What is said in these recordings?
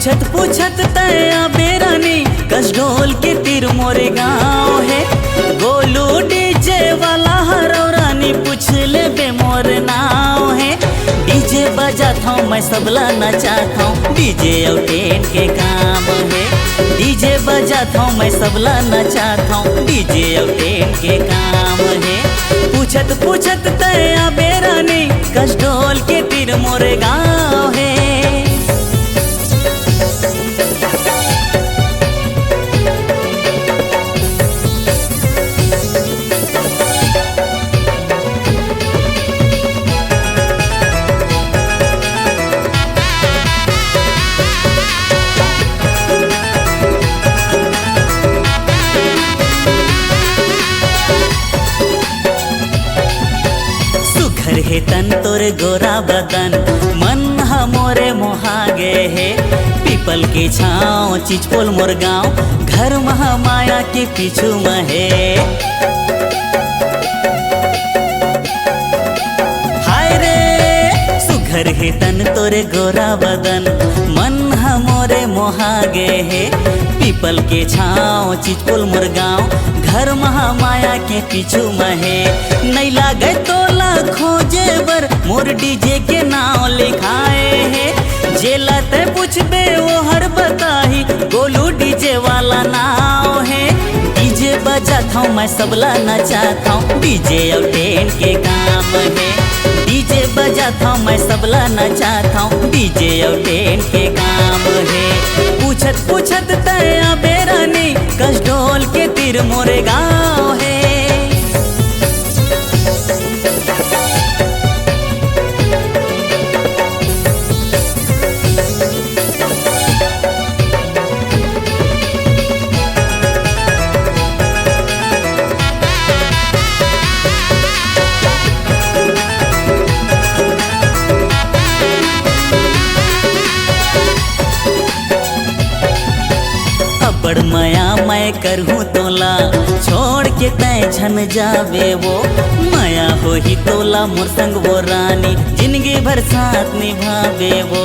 पूछत पूछत तया बेरानी कस ढोल के तीर मोरे गाँव है। गोलू डीजे वाला हरौरानी पूछ ले बे मोर नाव है। डीजे बजाता हूँ मैं सबला नचाता हूँ, डीजे और टेंट के काम है। डीजे बजाता हूँ मैं सबला नचाता हूँ, डीजे और टेंट के काम है। पूछत पूछत तया बेरानी कस ढोल के तीर मोरे गाँव है। हे तन तोरे गोरा बदन मन मोरे मोहागे है। पीपल के छाँव चिचपोल मोर गाँव घर महामाया के पीछू महे। हाय रे सुघर हे तन तोरे गोरा बदन मन मोरे मोहागे है। पीपल के छाँव चिचपोल मोर गाँव घर महामाया के पीछू महे। नहीं लागे तोला खोजे बर मोर डीजे के नाम लिखाए है। जेला ते पूछबे वो हर बताही गोलू डीजे वाला नाव है। डीजे बजाता हूँ मैं सबला नचाता हूँ, डीजे और टेंट के काम है। डीजे बजाता हूँ मैं सबला नचाता हूँ, डीजे और टेंट के काम है। पूछत पूछत तया बेरानी कस ढोल के तीर मोरे गाँव है। बड़ माया मैं करहूँ तोला छोड़ के तय झन जावे वो। माया हो ही तोला मोर संग वो रानी जिंदगी भर साथ निभावे वो।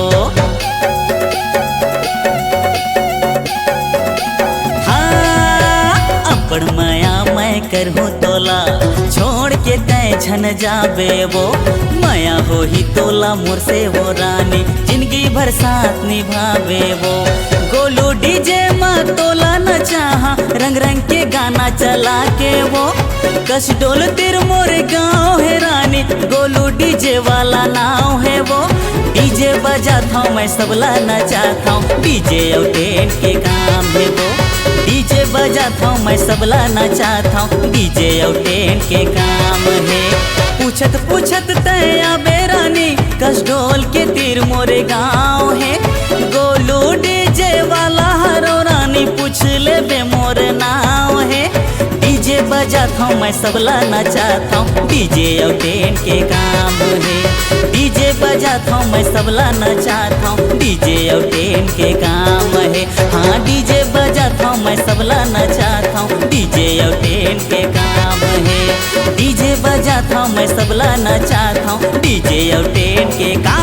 हाँ बड़ माया मैं करहूँ तोला छोड़ के तय झन जावे वो। माया हो ही तोला मोर से वो रानी जिंदगी भर साथ निभावे वो। गोलू डीजे माँ तोला नचाहा रंग रंग के गाना चला के वो। कस डोल तीर मोरे गाँव है रानी गोलू डीजे वाला नाव है वो। डीजे बजाता हूँ मैं सबला नचाता हूँ, डीजे और टेंट के काम है वो। डीजे बजाता हूँ मैं सबला नचाता हूँ, डीजे और टेंट के काम है। पूछत पूछत तया बेरानी कस ढोल के तीर मोरे गाँव है। गोलू डीजे वाला हरौरानी पूछ ले बे मोर नाव है। डीजे बजाता हूँ मैं सबला नचाता हूँ, डीजे और टेंट के काम है। डीजे बजाता हूँ मैं सबला नचाता हूँ, डीजे और टेंट के काम है। हाँ डीजे बजाता हूँ मैं सबला नचाता हूँ, डीजे और टेंट के काम है। डीजे बजाता हूँ मैं सबला नचाता हूँ, डीजे और टेंट के काम